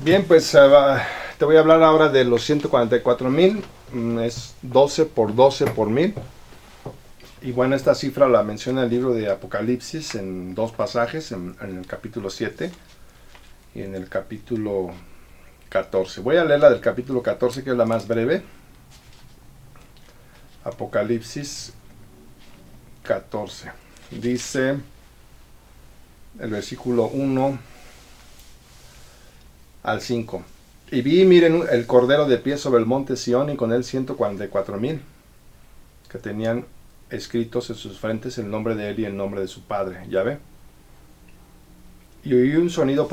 Bien, pues te voy a hablar ahora de los 144,000. Es 12 por 12 por 1000. Y bueno, esta cifra la menciona el libro de Apocalipsis en dos pasajes, en el capítulo 7 y en el capítulo 14. Voy a leer la del capítulo 14, que es la más breve. Apocalipsis 14. Dice el versículo 1 al 5. Y vi, miren, el Cordero de pie sobre el monte Sión, y con él 144,000, que tenían escritos en sus frentes el nombre de él y el nombre de su Padre. ¿Ya ve? Y oí un sonido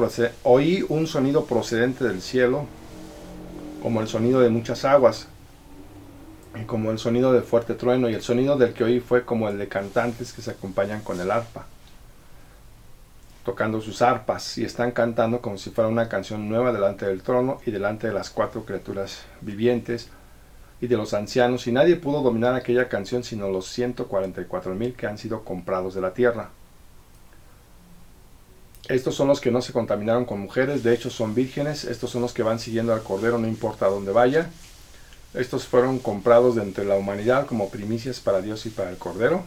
procedente del cielo, como el sonido de muchas aguas, y como el sonido de fuerte trueno, y el sonido del que oí fue como el de cantantes que se acompañan con el arpa, tocando sus arpas, y están cantando como si fuera una canción nueva delante del trono y delante de las cuatro criaturas vivientes y de los ancianos, y nadie pudo dominar aquella canción sino los 144,000 que han sido comprados de la tierra. Estos son los que no se contaminaron con mujeres, de hecho son vírgenes. Estos son los que van siguiendo al Cordero no importa a dónde vaya. Estos fueron comprados de entre la humanidad como primicias para Dios y para el Cordero,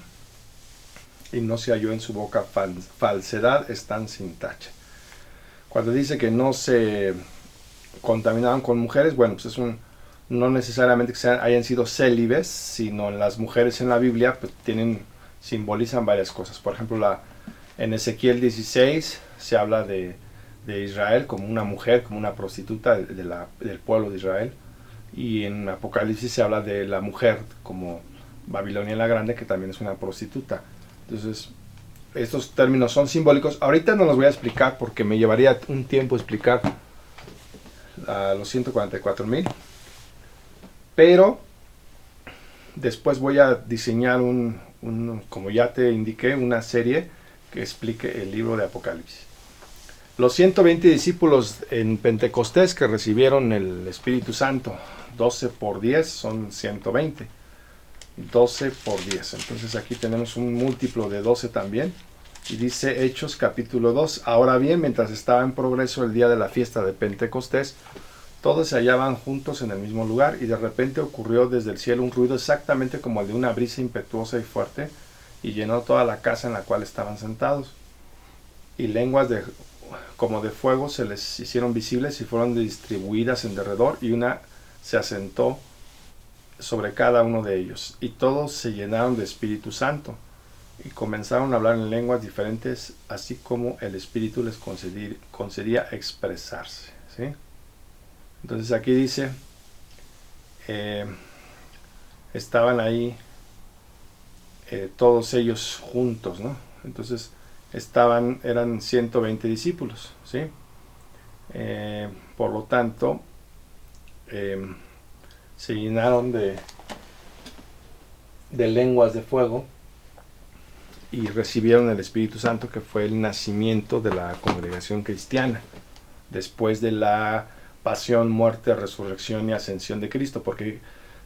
y no se halló en su boca falsedad, están sin tacha. Cuando dice que no se contaminaron con mujeres, bueno, pues no necesariamente que hayan sido célibes, sino las mujeres en la Biblia pues simbolizan varias cosas. Por ejemplo, en Ezequiel 16 se habla de Israel como una mujer, como una prostituta del pueblo de Israel. Y en Apocalipsis se habla de la mujer como Babilonia la Grande, que también es una prostituta. Entonces, estos términos son simbólicos. Ahorita no los voy a explicar porque me llevaría un tiempo explicar a los 144,000. Pero después voy a diseñar como ya te indiqué, una serie que explique el libro de Apocalipsis. Los 120 discípulos en Pentecostés que recibieron el Espíritu Santo, 12 por 10 son 120. 12 por 10. Entonces aquí tenemos un múltiplo de 12 también. Y dice Hechos capítulo 2. Ahora bien, mientras estaba en progreso el día de la fiesta de Pentecostés, todos se hallaban juntos en el mismo lugar, y de repente ocurrió desde el cielo un ruido exactamente como el de una brisa impetuosa y fuerte, y llenó toda la casa en la cual estaban sentados. Y lenguas como de fuego se les hicieron visibles y fueron distribuidas en derredor, y una se asentó sobre cada uno de ellos, y todos se llenaron de Espíritu Santo y comenzaron a hablar en lenguas diferentes, así como el Espíritu les concedía expresarse. ¿Sí? Entonces aquí dice, estaban ahí todos ellos juntos, ¿no? Entonces eran 120 discípulos, ¿sí? Por lo tanto, se llenaron de lenguas de fuego y recibieron el Espíritu Santo, que fue el nacimiento de la congregación cristiana después de la pasión, muerte, resurrección y ascensión de Cristo, porque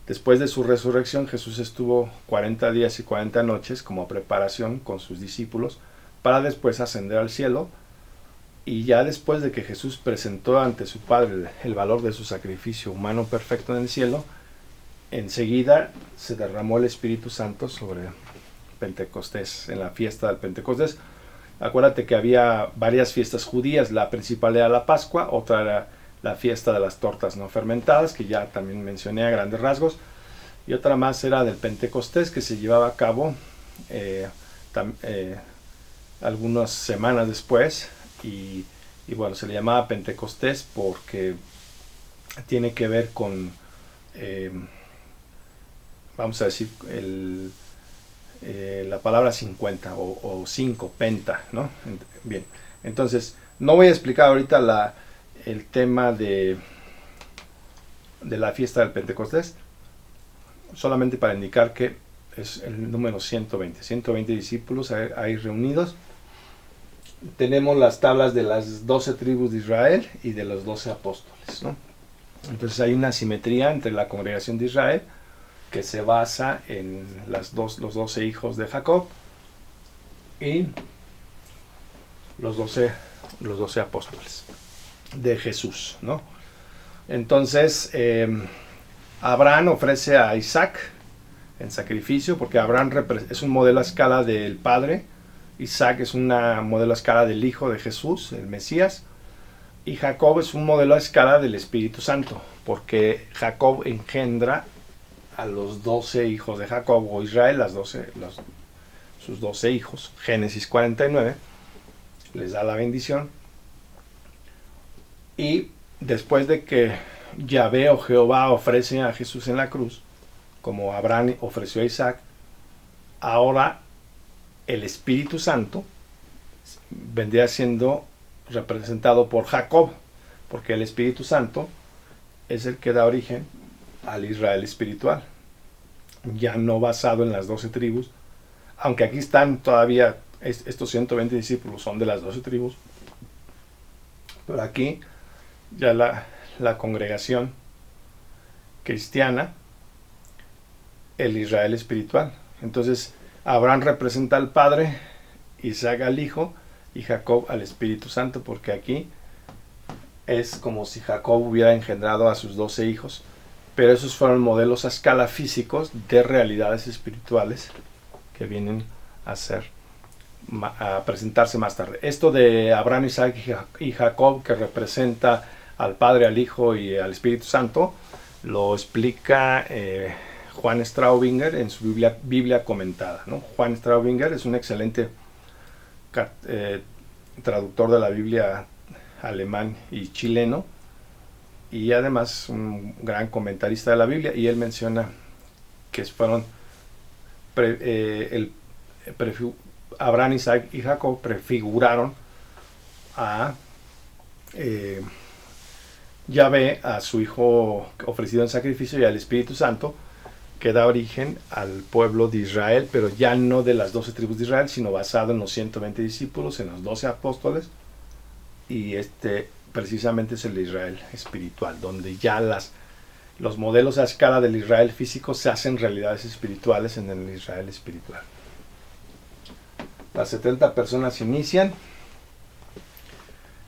después de su resurrección Jesús estuvo 40 días y 40 noches como preparación con sus discípulos para después ascender al cielo. Y ya después de que Jesús presentó ante su Padre el valor de su sacrificio humano perfecto en el cielo, enseguida se derramó el Espíritu Santo sobre Pentecostés, en la fiesta del Pentecostés. Acuérdate que había varias fiestas judías. La principal era la Pascua, otra era la fiesta de las tortas no fermentadas, que ya también mencioné a grandes rasgos, y otra más era del Pentecostés, que se llevaba a cabo algunas semanas después. Y bueno, se le llamaba Pentecostés porque tiene que ver con, vamos a decir, la palabra 50 o 5, penta, ¿no? Bien, entonces no voy a explicar ahorita el tema de la fiesta del Pentecostés, solamente para indicar que es el número 120 discípulos ahí reunidos. Tenemos las tablas de las 12 tribus de Israel y de los 12 apóstoles, ¿no? Entonces hay una simetría entre la congregación de Israel, que se basa en los 12 hijos de Jacob, y los 12 apóstoles. de Jesús, ¿no? Entonces, Abraham ofrece a Isaac en sacrificio, porque Abraham es un modelo a escala del Padre, Isaac es un modelo a escala del Hijo de Jesús, el Mesías, y Jacob es un modelo a escala del Espíritu Santo, porque Jacob engendra a los 12 hijos de Jacob, o Israel, sus 12 hijos. Génesis 49 les da la bendición, y después de que Yahvé o Jehová ofrece a Jesús en la cruz, como Abraham ofreció a Isaac, ahora el Espíritu Santo vendría siendo representado por Jacob, porque el Espíritu Santo es el que da origen al Israel espiritual, ya no basado en las 12 tribus, aunque aquí están todavía, estos 120 discípulos son de las 12 tribus, pero aquí ya la congregación cristiana, el Israel espiritual. Entonces Abraham representa al Padre, Isaac al Hijo y Jacob al Espíritu Santo, porque aquí es como si Jacob hubiera engendrado a sus 12 hijos, pero esos fueron modelos a escala físicos de realidades espirituales que vienen a presentarse más tarde. Esto de Abraham, Isaac y Jacob, que representa al Padre, al Hijo y al Espíritu Santo, lo explica Juan Straubinger en su Biblia comentada, ¿no? Juan Straubinger es un excelente traductor de la Biblia alemán y chileno, y además un gran comentarista de la Biblia, y él menciona que fueron Abraham, Isaac y Jacob prefiguraron a Yahvé, a su Hijo ofrecido en sacrificio, y al Espíritu Santo, que da origen al pueblo de Israel, pero ya no de las 12 tribus de Israel, sino basado en los 120 discípulos, en los 12 apóstoles, y precisamente es el Israel espiritual, donde ya los modelos a escala del Israel físico se hacen realidades espirituales en el Israel espiritual. Las 70 personas inician.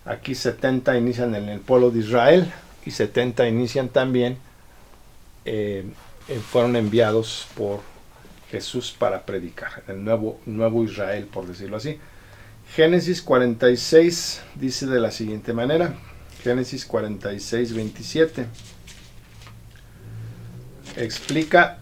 Aquí 70 inician en el pueblo de Israel y 70 inician también, fueron enviados por Jesús para predicar, el nuevo Israel, por decirlo así. Génesis 46 dice de la siguiente manera, Génesis 46, 27, explica: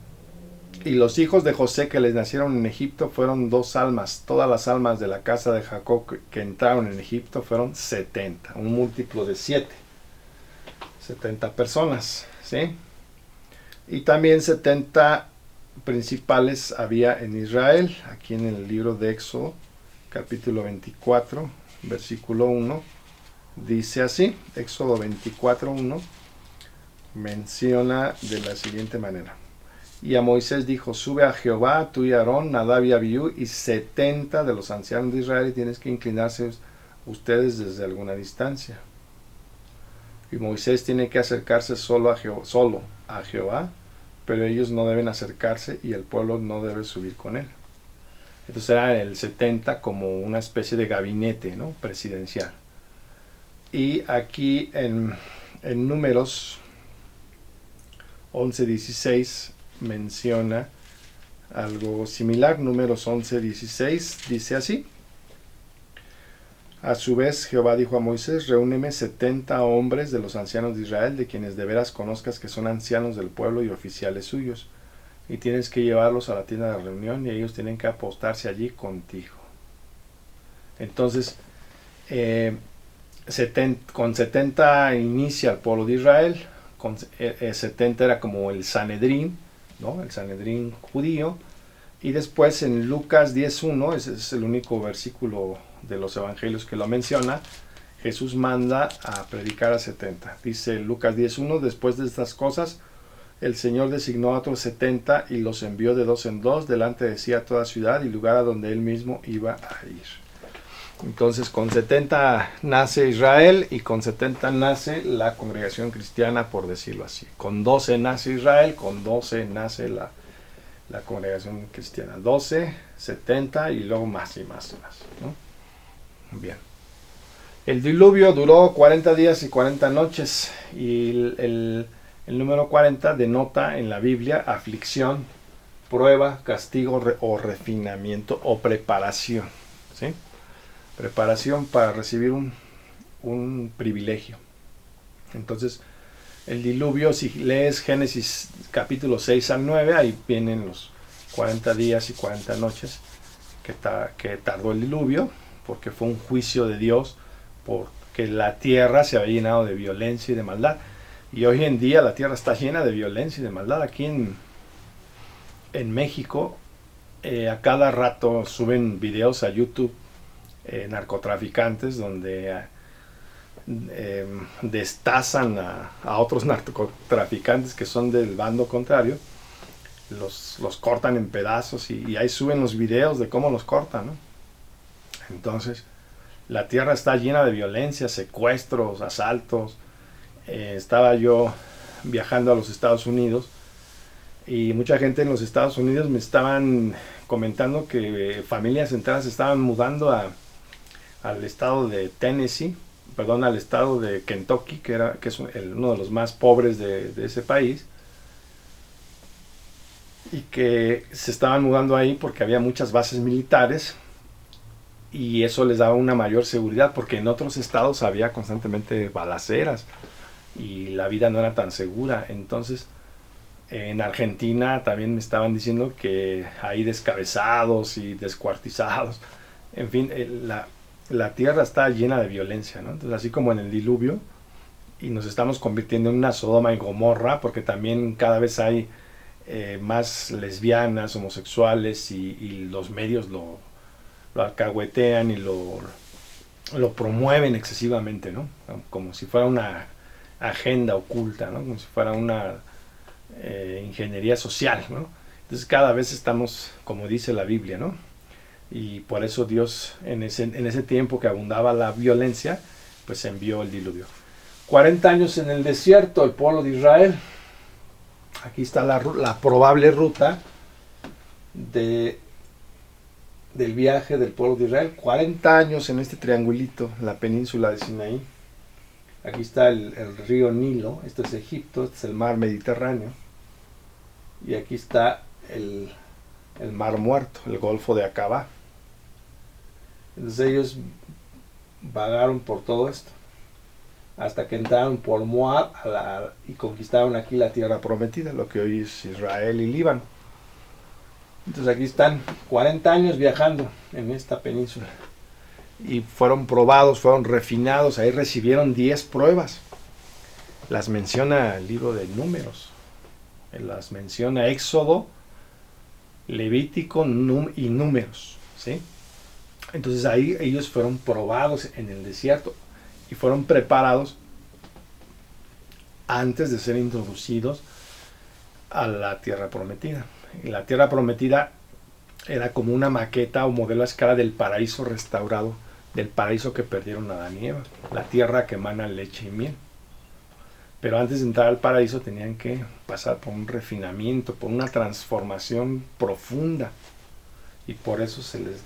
y los hijos de José que les nacieron en Egipto fueron 2 almas. Todas las almas de la casa de Jacob que entraron en Egipto fueron 70, un múltiplo de 7. 70 personas, ¿sí? Y también 70 principales había en Israel. Aquí en el libro de Éxodo, capítulo 24, versículo 1, dice así, Éxodo 24, 1, menciona de la siguiente manera: y a Moisés dijo: sube a Jehová, tú y Aarón, Nadab y Abiú, y 70 de los ancianos de Israel, y tienes que inclinarse ustedes desde alguna distancia. Y Moisés tiene que acercarse solo a Jehová, pero ellos no deben acercarse y el pueblo no debe subir con él. Entonces era el 70 como una especie de gabinete, ¿no?, presidencial. Y aquí en Números 11:16 menciona algo similar. Números 11:16 dice así: a su vez Jehová dijo a Moisés: reúneme 70 hombres de los ancianos de Israel, de quienes de veras conozcas que son ancianos del pueblo y oficiales suyos, y tienes que llevarlos a la tienda de reunión, y ellos tienen que apostarse allí contigo. Entonces con 70 inicia el pueblo de Israel. Con 70 era como el Sanedrín, ¿no?, el Sanedrín judío. Y después en Lucas 10:1, ese es el único versículo de los evangelios que lo menciona, Jesús manda a predicar a 70. Dice Lucas 10:1: después de estas cosas, el Señor designó a otros 70 y los envió de 2 en 2 delante de sí a toda ciudad y lugar a donde él mismo iba a ir. Entonces con 70 nace Israel, y con 70 nace la congregación cristiana, por decirlo así. Con 12 nace Israel, con 12 nace la congregación cristiana. 12, 70 y luego más y más y más, ¿no? Bien. El diluvio duró 40 días y 40 noches y el número 40 denota en la Biblia aflicción, prueba, castigo o refinamiento o preparación. ¿Sí? Preparación para recibir un privilegio. Entonces, el diluvio, si lees Génesis capítulo 6 al 9, ahí vienen los 40 días y 40 noches que tardó el diluvio, porque fue un juicio de Dios, porque la tierra se había llenado de violencia y de maldad. Y hoy en día la tierra está llena de violencia y de maldad. Aquí en México, a cada rato suben videos a YouTube, narcotraficantes, donde destazan a otros narcotraficantes que son del bando contrario, los cortan en pedazos y ahí suben los videos de cómo los cortan, ¿no? Entonces, la tierra está llena de violencia, secuestros, asaltos. Estaba yo viajando a los Estados Unidos y mucha gente en los Estados Unidos me estaban comentando que familias enteras se estaban mudando al estado de Tennessee, perdón, al estado de Kentucky, que es uno de los más pobres de ese país, y que se estaban mudando ahí porque había muchas bases militares y eso les daba una mayor seguridad, porque en otros estados había constantemente balaceras y la vida no era tan segura. Entonces, en Argentina también me estaban diciendo que hay descabezados y descuartizados. En fin, la tierra está llena de violencia, ¿no? Entonces, así como en el diluvio, y nos estamos convirtiendo en una Sodoma y Gomorra, porque también cada vez hay más lesbianas, homosexuales, y los medios lo alcahuetean y lo promueven excesivamente, ¿no? Como si fuera una agenda oculta, ¿no? Como si fuera una ingeniería social, ¿no? Entonces cada vez estamos, como dice la Biblia, ¿no? Y por eso Dios, en ese tiempo que abundaba la violencia, pues envió el diluvio. 40 años en el desierto, el pueblo de Israel. Aquí está la probable ruta del viaje del pueblo de Israel. 40 años en este triangulito, la península de Sinaí. Aquí está el río Nilo, esto es Egipto, este es el mar Mediterráneo. Y aquí está el mar Muerto, el Golfo de Acabá. Entonces ellos vagaron por todo esto, hasta que entraron por Moab y conquistaron aquí la tierra prometida, lo que hoy es Israel y Líbano. Entonces aquí están 40 años viajando en esta península. Y fueron probados, fueron refinados, ahí recibieron 10 pruebas. Las menciona el libro de Números. Las menciona Éxodo, Levítico y Números, ¿sí? Entonces ahí ellos fueron probados en el desierto y fueron preparados antes de ser introducidos a la tierra prometida. Y la tierra prometida era como una maqueta o modelo a escala del paraíso restaurado, del paraíso que perdieron Adán y Eva, la tierra que emana leche y miel. Pero antes de entrar al paraíso tenían que pasar por un refinamiento, por una transformación profunda. Y por eso se les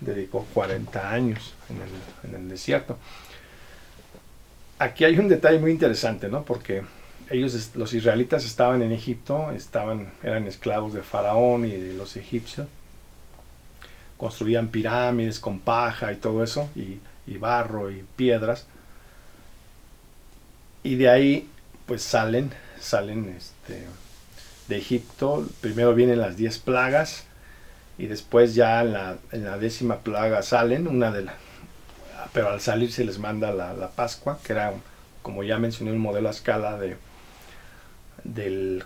dedicó 40 años en el desierto. Aquí hay un detalle muy interesante, ¿no? Porque ellos, los israelitas, estaban en Egipto, eran esclavos de Faraón y de los egipcios. Construían pirámides con paja y todo eso, y barro y piedras. Y de ahí pues salen de Egipto. Primero vienen las 10 plagas y después ya en la 10ª plaga salen, pero al salir se les manda la Pascua, que era, como ya mencioné, un modelo a escala del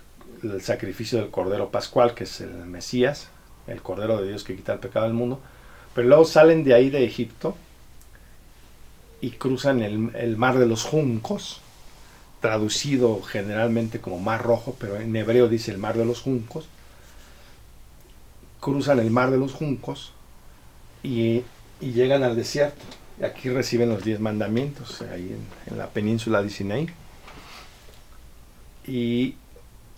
sacrificio del Cordero Pascual, que es el Mesías, el Cordero de Dios que quita el pecado del mundo. Pero luego salen de ahí de Egipto y cruzan el mar de los juncos, traducido generalmente como Mar Rojo, pero en hebreo dice el Mar de los Juncos. Cruzan el Mar de los Juncos y llegan al desierto. Y aquí reciben los 10 mandamientos, ahí en la península de Sinaí. Y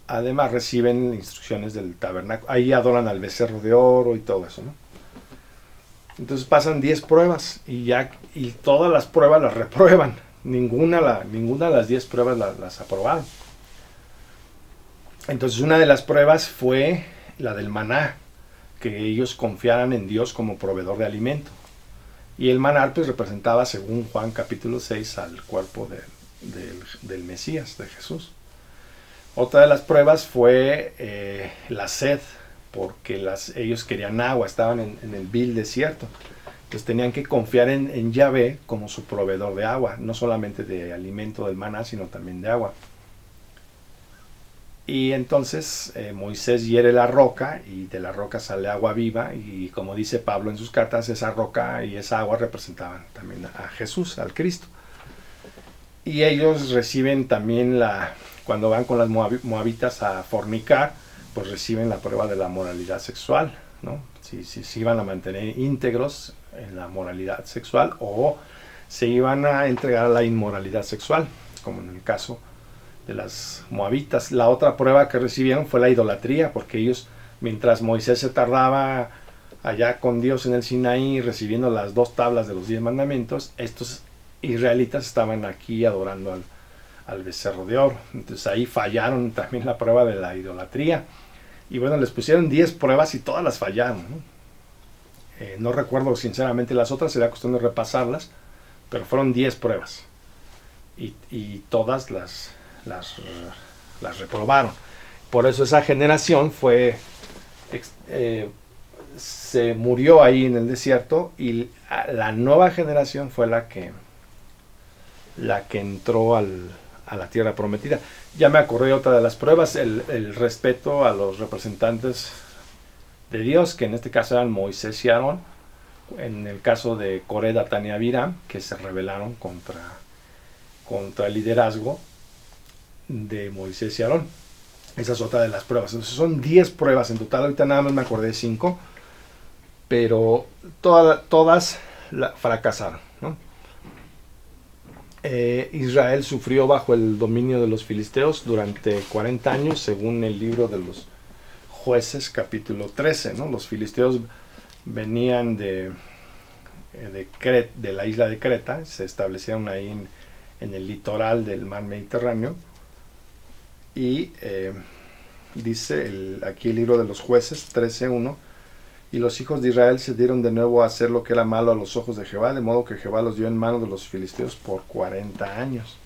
además reciben instrucciones del tabernáculo. Ahí adoran al becerro de oro y todo eso, ¿no? Entonces pasan 10 pruebas y todas las pruebas las reprueban. Ninguna de las 10 pruebas las aprobaron. Entonces una de las pruebas fue la del maná, que ellos confiaran en Dios como proveedor de alimento. Y el maná pues representaba, según Juan capítulo 6, al cuerpo del Mesías, de Jesús. Otra de las pruebas fue la sed, porque ellos querían agua, estaban en el vil desierto. Entonces tenían que confiar en Yahvé como su proveedor de agua, no solamente de alimento del maná, sino también de agua. Y entonces Moisés hiere la roca y de la roca sale agua viva, y como dice Pablo en sus cartas, esa roca y esa agua representaban también a Jesús, al Cristo. Y ellos reciben también cuando van con las moabitas a fornicar, pues reciben la prueba de la moralidad sexual, ¿no? Si iban a mantener íntegros en la moralidad sexual o se iban a entregar a la inmoralidad sexual, como en el caso de las moabitas. La otra prueba que recibieron fue la idolatría, porque ellos, mientras Moisés se tardaba allá con Dios en el Sinaí recibiendo las 2 tablas de los 10 mandamientos, estos israelitas estaban aquí adorando al becerro de oro. Entonces ahí fallaron también la prueba de la idolatría. Y bueno, les pusieron 10 pruebas y todas las fallaron, ¿no? No recuerdo sinceramente las otras, será cuestión de repasarlas, pero fueron 10 pruebas. Y todas las reprobaron. Por eso esa generación se murió ahí en el desierto, y la nueva generación fue la que entró a la tierra prometida. Ya me acordé de otra de las pruebas, el respeto a los representantes de Dios, que en este caso eran Moisés y Aarón. En el caso de Coré, Datán y Abiram, que se rebelaron contra el liderazgo de Moisés y Aarón. Esa es otra de las pruebas. Entonces son 10 pruebas en total. Ahorita nada más me acordé de 5, pero todas fracasaron, ¿no? Israel sufrió bajo el dominio de los filisteos durante 40 años, según el libro de los Jueces, capítulo 13, ¿no? Los filisteos venían de la isla de Creta, se establecieron ahí en el litoral del mar Mediterráneo, y dice aquí el libro de los Jueces 13:1: y los hijos de Israel se dieron de nuevo a hacer lo que era malo a los ojos de Jehová, de modo que Jehová los dio en manos de los filisteos por 40 años.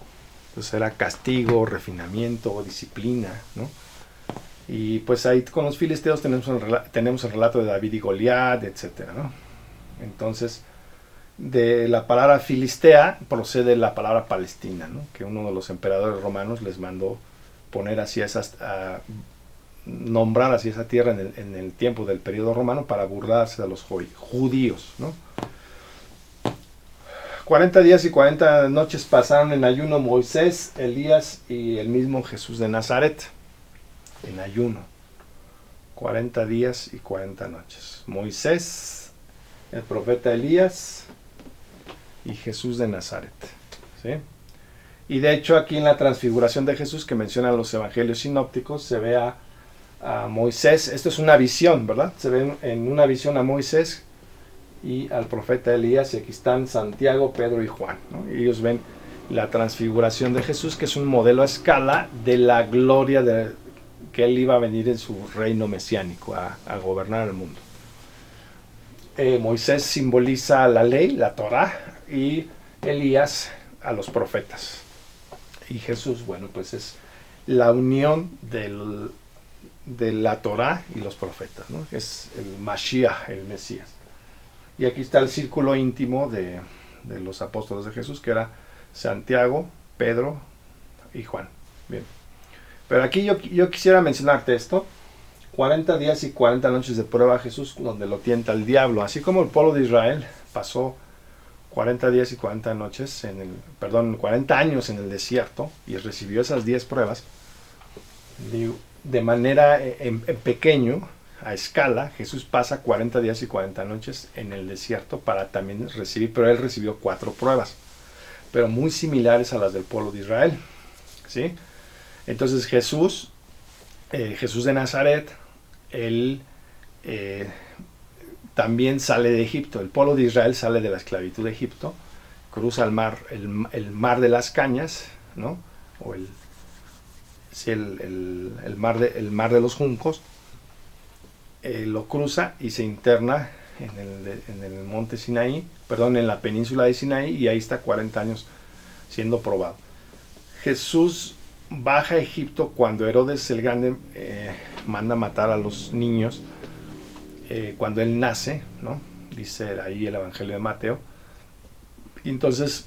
Entonces era castigo, refinamiento, disciplina, ¿no? Y pues ahí con los filisteos tenemos el relato de David y Goliat, etcétera, ¿no? Entonces, de la palabra filistea procede la palabra palestina, ¿no? Que uno de los emperadores romanos les mandó poner así nombrar así esa tierra en el tiempo del periodo romano para burlarse de los judíos, ¿no? 40 días y 40 noches pasaron en ayuno Moisés, Elías y el mismo Jesús de Nazaret. En ayuno. 40 días y 40 noches. Moisés, el profeta Elías y Jesús de Nazaret, ¿sí? Y de hecho aquí en la transfiguración de Jesús que mencionan los evangelios sinópticos se ve a Moisés. Esto es una visión, ¿verdad? Se ve en una visión a Moisés y al profeta Elías, y aquí están Santiago, Pedro y Juan, ¿no? Y ellos ven la transfiguración de Jesús, que es un modelo a escala de la gloria que él iba a venir en su reino mesiánico a gobernar el mundo. Moisés simboliza la ley, la Torá, y Elías a los profetas. Y Jesús, bueno, pues es la unión de la Torá y los profetas, ¿no? Es el Mashiach, el Mesías. Y aquí está el círculo íntimo de los apóstoles de Jesús, que era Santiago, Pedro y Juan. Bien. Pero aquí yo quisiera mencionarte esto: 40 días y 40 noches de prueba a Jesús, donde lo tienta el diablo. Así como el pueblo de Israel pasó 40 días y 40 noches 40 años en el desierto y recibió esas 10 pruebas, de manera en pequeño, a escala, Jesús pasa 40 días y 40 noches en el desierto para también recibir, pero él recibió 4 pruebas, pero muy similares a las del pueblo de Israel, ¿sí? Entonces Jesús de Nazaret, él también sale de Egipto. El pueblo de Israel sale de la esclavitud de Egipto, cruza el mar de las cañas, ¿no? O el mar de los juncos, lo cruza y se interna en el monte Sinaí, en la península de Sinaí, y ahí está 40 años siendo probado. Jesús baja a Egipto cuando Herodes el Grande manda matar a los niños, cuando él nace, ¿no? Dice ahí el Evangelio de Mateo. Y entonces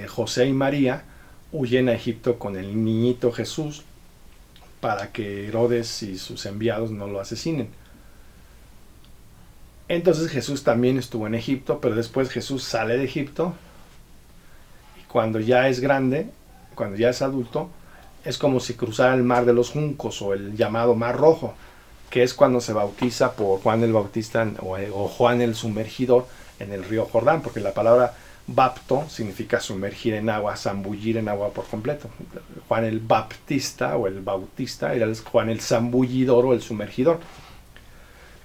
José y María huyen a Egipto con el niñito Jesús para que Herodes y sus enviados no lo asesinen. Entonces Jesús también estuvo en Egipto, pero después Jesús sale de Egipto, y cuando ya es grande, cuando ya es adulto, es como si cruzara el mar de los juncos, o el llamado Mar Rojo, que es cuando se bautiza por Juan el Bautista o Juan el Sumergidor en el río Jordán, porque la palabra bapto significa sumergir en agua, zambullir en agua por completo. Juan el Baptista o el Bautista era Juan el Zambullidor o el Sumergidor.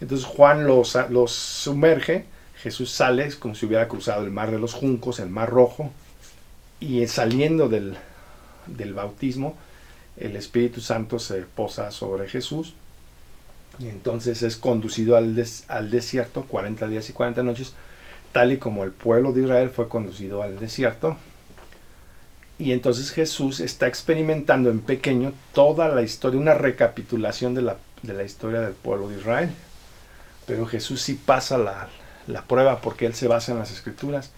Entonces Juan los sumerge, Jesús sale, es como si hubiera cruzado el mar de los juncos, el Mar Rojo, y saliendo del bautismo, el Espíritu Santo se posa sobre Jesús, y entonces es conducido al desierto 40 días y 40 noches, tal y como el pueblo de Israel fue conducido al desierto. Y entonces Jesús está experimentando en pequeño toda la historia, una recapitulación de la historia del pueblo de Israel. Pero Jesús sí pasa la prueba, porque él se basa en las Escrituras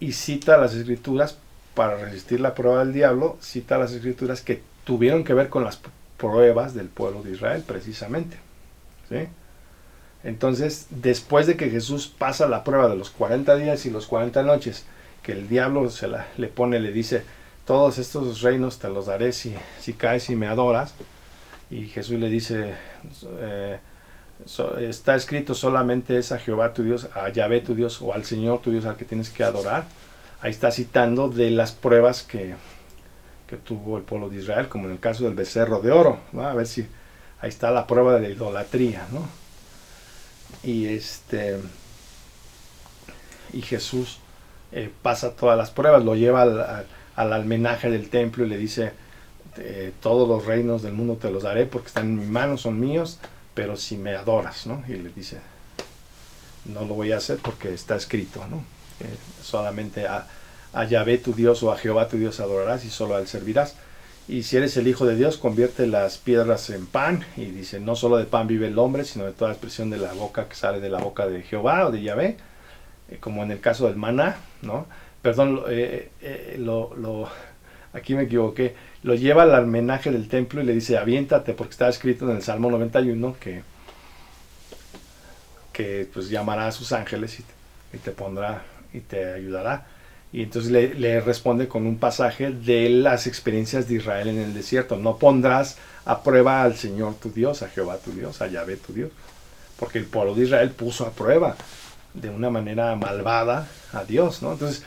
y cita las Escrituras para resistir la prueba del diablo. Cita las Escrituras que tuvieron que ver con las pruebas del pueblo de Israel, precisamente, ¿sí? Entonces, después de que Jesús pasa la prueba de los 40 días y los 40 noches, que el diablo le dice: todos estos reinos te los daré si caes y me adoras, y Jesús le dice: está escrito, solamente es a Jehová tu Dios, a Yahvé tu Dios, o al Señor tu Dios al que tienes que adorar. Ahí está citando de las pruebas que tuvo el pueblo de Israel, como en el caso del becerro de oro, ¿no? A ver si ahí está la prueba de la idolatría, ¿no? Y Jesús pasa todas las pruebas, lo lleva al almenaje del templo y le dice: todos los reinos del mundo te los daré porque están en mi mano, son míos, pero si me adoras, ¿no? Y le dice: no lo voy a hacer porque está escrito, ¿no? Solamente a Yahvé tu Dios o a Jehová tu Dios adorarás y solo a él servirás. Y si eres el Hijo de Dios, convierte las piedras en pan. Y dice: no solo de pan vive el hombre, sino de toda expresión de la boca que sale de la boca de Jehová o de Yahvé, como en el caso del maná, ¿no? Perdón, aquí me equivoqué. Lo lleva al almenaje del templo y le dice: aviéntate, porque está escrito en el Salmo 91 que pues llamará a sus ángeles y te pondrá y te ayudará. Y entonces le responde con un pasaje de las experiencias de Israel en el desierto: no pondrás a prueba al Señor tu Dios, a Jehová tu Dios, a Yahvé tu Dios, porque el pueblo de Israel puso a prueba de una manera malvada a Dios, ¿no? Entonces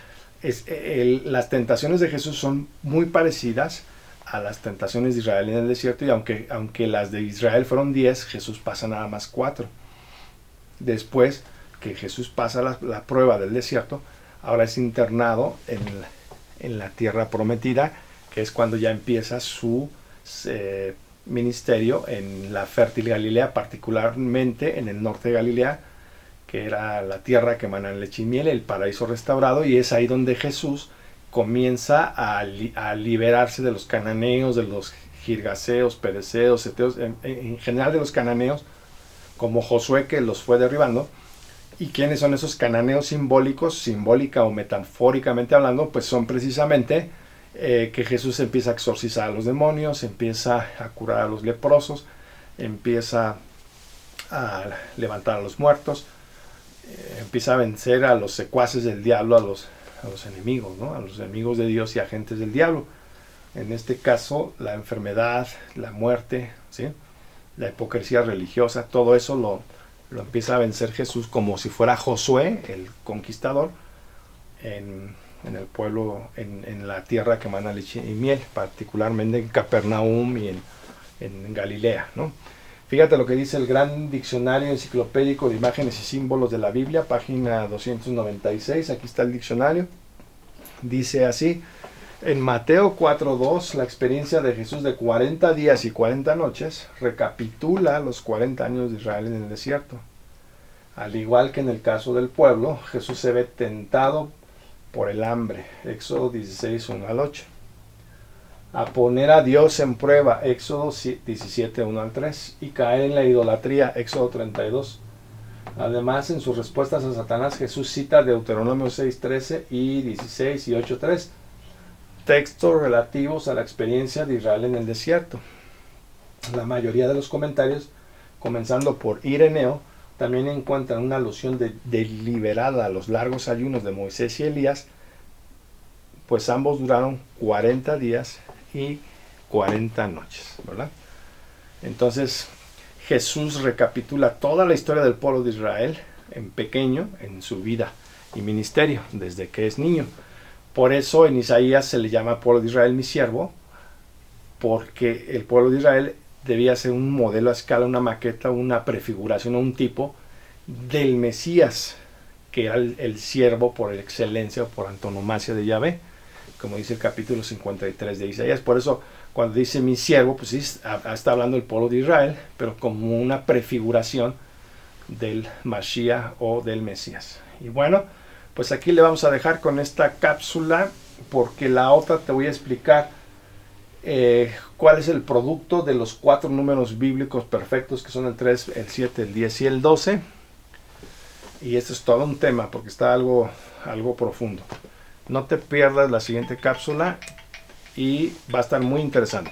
las tentaciones de Jesús son muy parecidas a las tentaciones de Israel en el desierto, y aunque las de Israel fueron 10, Jesús pasa nada más 4. Después que Jesús pasa la prueba del desierto, ahora es internado en la tierra prometida, que es cuando ya empieza su ministerio en la fértil Galilea, particularmente en el norte de Galilea, que era la tierra que emana leche y miel, el paraíso restaurado, y es ahí donde Jesús comienza a liberarse de los cananeos, de los girgaseos, pereceos, heteos, en general de los cananeos, como Josué, que los fue derribando. ¿Y quiénes son esos cananeos simbólicos? Simbólica o metafóricamente hablando, pues son precisamente que Jesús empieza a exorcizar a los demonios, empieza a curar a los leprosos, empieza a levantar a los muertos, empieza a vencer a los secuaces del diablo, a los enemigos, ¿no? A los enemigos de Dios y agentes del diablo. En este caso, la enfermedad, la muerte, ¿sí? La hipocresía religiosa, todo eso lo empieza a vencer Jesús, como si fuera Josué, el conquistador, en el pueblo, en la tierra que emana leche y miel, particularmente en Capernaum y en Galilea, ¿no? Fíjate lo que dice el Gran Diccionario Enciclopédico de Imágenes y Símbolos de la Biblia, página 296. Aquí está el diccionario. Dice así: en Mateo 4:2, la experiencia de Jesús de 40 días y 40 noches recapitula los 40 años de Israel en el desierto. Al igual que en el caso del pueblo, Jesús se ve tentado por el hambre, Éxodo 16, 1 al 8. A poner a Dios en prueba, Éxodo 17, 1 al 3. Y caer en la idolatría, Éxodo 32. Además, en sus respuestas a Satanás, Jesús cita Deuteronomio 6:13 y 16 y 8:3, textos relativos a la experiencia de Israel en el desierto. La mayoría de los comentarios, comenzando por Ireneo, también encuentran una alusión deliberada a los largos ayunos de Moisés y Elías, pues ambos duraron 40 días y 40 noches, ¿verdad? Entonces, Jesús recapitula toda la historia del pueblo de Israel en pequeño, en su vida y ministerio, desde que es niño. Por eso en Isaías se le llama pueblo de Israel mi siervo, porque el pueblo de Israel debía ser un modelo a escala, una maqueta, una prefiguración o un tipo del Mesías, que era el siervo por excelencia o por antonomasia de Yahvé, como dice el capítulo 53 de Isaías. Por eso cuando dice mi siervo, pues sí, está hablando del pueblo de Israel, pero como una prefiguración del Mashiach o del Mesías. Y bueno, pues aquí le vamos a dejar con esta cápsula, porque la otra te voy a explicar cuál es el producto de los 4 números bíblicos perfectos, que son el 3, el 7, el 10 y el 12. Y esto es todo un tema, porque está algo profundo. No te pierdas la siguiente cápsula y va a estar muy interesante.